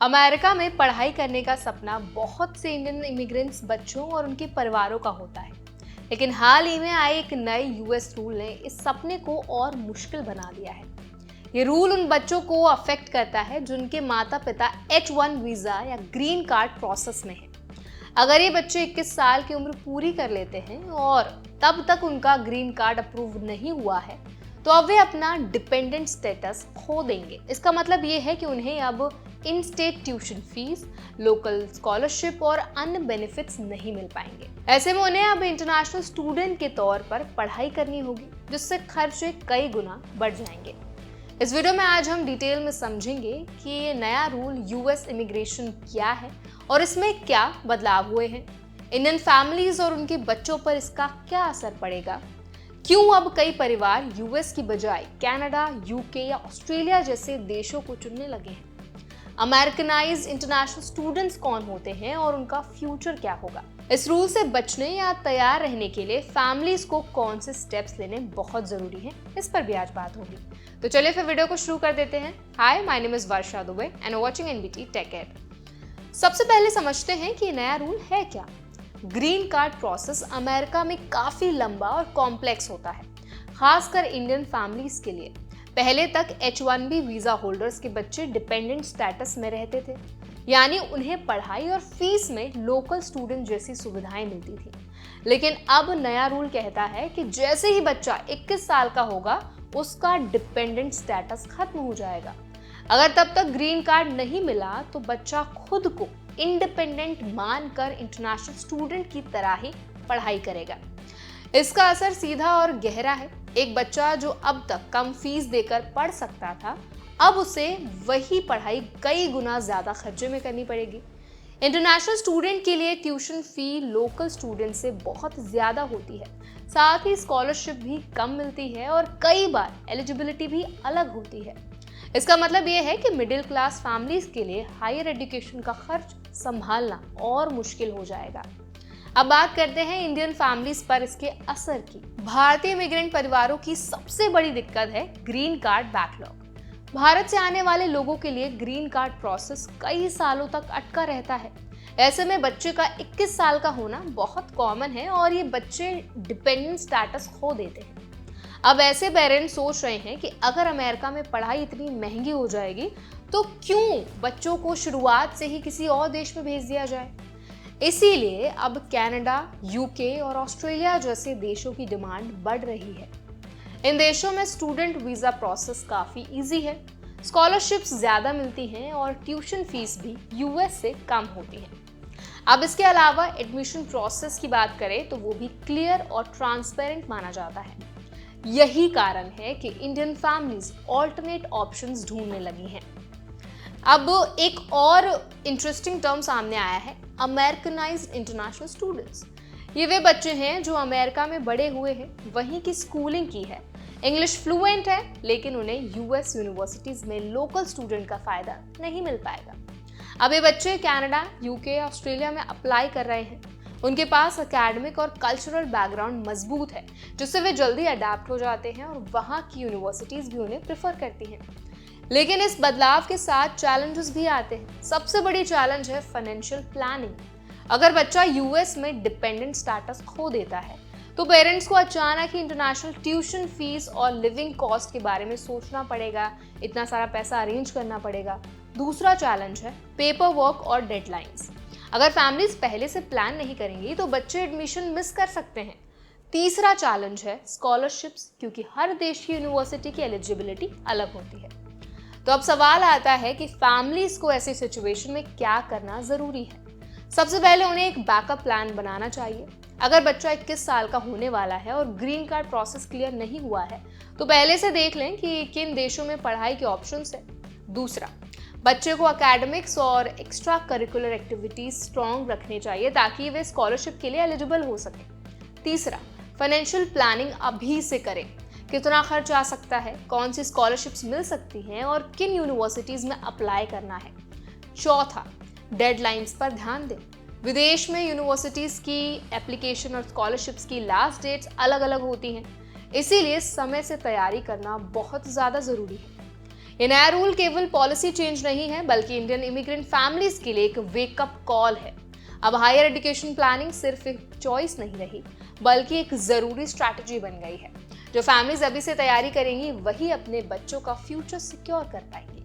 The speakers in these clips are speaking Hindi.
अमेरिका में पढ़ाई करने का सपना बहुत से इंडियन इमिग्रेंट्स बच्चों और उनके परिवारों का होता है। लेकिन हाल ही में आए एक नए यूएस रूल ने इस सपने को और मुश्किल बना दिया है। ये रूल उन बच्चों को अफेक्ट करता है जिनके माता पिता H1 वीजा या ग्रीन कार्ड प्रोसेस में है। अगर ये बच्चे 21 साल की उम्र पूरी कर लेते हैं और तब तक उनका ग्रीन कार्ड अप्रूव नहीं हुआ है, तो अब वे अपना डिपेंडेंट स्टेटस खो देंगे। इसका मतलब ये है कि उन्हें अब इन state tuition fees, local scholarship और अन्य बेनिफिट्स नहीं मिल पाएंगे। ऐसे में उन्हें अब इंटरनेशनल स्टूडेंट के तौर पर पढ़ाई करनी होगी, जिससे खर्चे कई गुना बढ़ जाएंगे। इस वीडियो में आज हम डिटेल में समझेंगे कि ये नया रूल यूएस इमिग्रेशन क्या है और इसमें क्या बदलाव हुए हैं, इंडियन फैमिलीज और उनके बच्चों पर इसका क्या असर पड़ेगा, क्यों अब कई परिवार यूएस की बजाय कनाडा, यूके या ऑस्ट्रेलिया जैसे देशों को चुनने लगे हैं, अमेरिकनाइज्ड इंटरनेशनल स्टूडेंट्स कौन होते हैं और उनका फ्यूचर क्या होगा। इस रूल से बचने या तैयार रहने के लिए फैमिलीज को कौन से स्टेप्स लेने बहुत जरूरी है, इस पर भी आज बात होगी। तो चलिए फिर वीडियो को शुरू कर देते हैं। Hi, my name is Varsha Dubey and watching NBT tech ed. सबसे पहले समझते हैं कि नया रूल है क्या। ग्रीन कार्ड प्रोसेस अमेरिका में काफी लंबा और कॉम्प्लेक्स होता है, खासकर इंडियन फैमिलीज के लिए। पहले तक H1B वीजा होल्डर्स के बच्चे डिपेंडेंट स्टेटस में रहते थे, यानी उन्हें पढ़ाई और फीस में लोकल स्टूडेंट जैसी सुविधाएं मिलती थी। लेकिन अब नया रूल कहता है कि जैसे ही बच्चा 21 साल का होगा, उसका डिपेंडेंट स्टेटस खत्म हो जाएगा। अगर तब तक ग्रीन कार्ड नहीं मिला तो बच्चा खुद को इंडिपेंडेंट मानकर इंटरनेशनल स्टूडेंट की तरह ही पढ़ाई करेगा। इसका असर सीधा और गहरा है। एक बच्चा जो अब तक कम फीस देकर पढ़ सकता था, अब उसे वही पढ़ाई कई गुना ज्यादा खर्चे में करनी पड़ेगी। इंटरनेशनल स्टूडेंट के लिए ट्यूशन फी लोकल स्टूडेंट से बहुत ज्यादा होती है, साथ ही स्कॉलरशिप भी कम मिलती है और कई बार एलिजिबिलिटी भी अलग होती है। इसका मतलब ये है कि मिडिल क्लास फैमिलीज के लिए हायर एजुकेशन का खर्च संभालना और मुश्किल हो जाएगा। अब बात करते हैं इंडियन फैमिलीज पर इसके असर की। भारतीय इमिग्रेंट परिवारों की सबसे बड़ी दिक्कत है ग्रीन कार्ड बैकलॉग। भारत से आने वाले लोगों के लिए ग्रीन कार्ड प्रोसेस कई सालों तक अटका रहता है। ऐसे में बच्चे का 21 साल का होना बहुत कॉमन है और ये बच्चे डिपेंडेंट स्टेटस खो देते हैं। अब ऐसे पेरेंट्स सोच रहे हैं कि अगर अमेरिका में पढ़ाई इतनी महंगी हो जाएगी, तो क्यों बच्चों को शुरुआत से ही किसी और देश में भेज दिया जाए। इसीलिए अब कनाडा, यूके और ऑस्ट्रेलिया जैसे देशों की डिमांड बढ़ रही है। इन देशों में स्टूडेंट वीजा प्रोसेस काफी इजी है, स्कॉलरशिप्स ज्यादा मिलती हैं और ट्यूशन फीस भी यूएस से कम होती है। अब इसके अलावा एडमिशन प्रोसेस की बात करें तो वो भी क्लियर और ट्रांसपेरेंट माना जाता है। यही कारण है कि इंडियन फैमिलीज ऑल्टरनेट ऑप्शंस ढूंढने लगी हैं। अब एक और इंटरेस्टिंग टर्म सामने आया है, अमेरिकनाइज्ड इंटरनेशनल स्टूडेंट्स। ये वे बच्चे हैं जो अमेरिका में बड़े हुए हैं, वहीं की स्कूलिंग की है, इंग्लिश फ्लुएंट है, लेकिन उन्हें यूएस यूनिवर्सिटीज में लोकल स्टूडेंट का फायदा नहीं मिल पाएगा। अब ये बच्चे कनाडा, यूके, ऑस्ट्रेलिया में अप्लाई कर रहे हैं। उनके पास एकेडमिक और कल्चरल बैकग्राउंड मजबूत है, जिससे वे जल्दी अडेप्ट हो जाते हैं और वहाँ की यूनिवर्सिटीज भी उन्हें प्रेफर करती हैं। लेकिन इस बदलाव के साथ चैलेंजेस भी आते हैं। सबसे बड़ी चैलेंज है फाइनेंशियल प्लानिंग। अगर बच्चा यूएस में डिपेंडेंट स्टेटस खो देता है, तो पेरेंट्स को अचानक ही इंटरनेशनल ट्यूशन फीस और लिविंग कॉस्ट के बारे में सोचना पड़ेगा, इतना सारा पैसा अरेंज करना पड़ेगा। दूसरा चैलेंज है पेपर वर्क और डेडलाइंस। अगर फैमिलीज पहले से प्लान नहीं करेंगी तो बच्चे एडमिशन मिस कर सकते हैं। तीसरा चैलेंज है स्कॉलरशिप्स, क्योंकि हर देश की यूनिवर्सिटी की एलिजिबिलिटी अलग होती है। तो अब सवाल आता है कि फैमिलीज को ऐसी सिचुएशन में क्या करना जरूरी है। सबसे पहले उन्हें एक बैकअप प्लान बनाना चाहिए। अगर बच्चा 21 साल का होने वाला है और ग्रीन कार्ड प्रोसेस क्लियर नहीं हुआ है, तो पहले से देख लें कि किन देशों में पढ़ाई के ऑप्शंस है। दूसरा, बच्चे को एकेडमिक्स और एक्स्ट्रा करिकुलर एक्टिविटीज स्ट्रॉन्ग रखने चाहिए ताकि वे स्कॉलरशिप के लिए एलिजिबल हो सके। तीसरा, फाइनेंशियल प्लानिंग अभी से करें। कितना खर्च आ सकता है, कौन सी स्कॉलरशिप्स मिल सकती हैं और किन यूनिवर्सिटीज में अप्लाई करना है। चौथा, डेडलाइंस पर ध्यान दें। विदेश में यूनिवर्सिटीज की एप्लीकेशन और स्कॉलरशिप्स की लास्ट डेट्स अलग अलग होती हैं, इसीलिए समय से तैयारी करना बहुत ज़्यादा ज़रूरी है। ये नया रूल केवल पॉलिसी चेंज नहीं है, बल्कि इंडियन इमिग्रेंट फैमिलीज के लिए एक वेकअप कॉल है। अब हायर एजुकेशन प्लानिंग सिर्फ एक चॉइस नहीं रही, बल्कि एक जरूरी स्ट्रैटेजी बन गई है। जो फैमिलीज अभी से तैयारी करेंगी वही अपने बच्चों का फ्यूचर सिक्योर कर पाएंगी।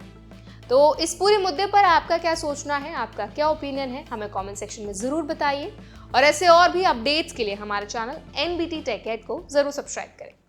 तो इस पूरे मुद्दे पर आपका क्या सोचना है, आपका क्या ओपिनियन है, हमें कमेंट सेक्शन में जरूर बताइए। और ऐसे और भी अपडेट्स के लिए हमारे चैनल NBT Tech Ed को जरूर सब्सक्राइब करें।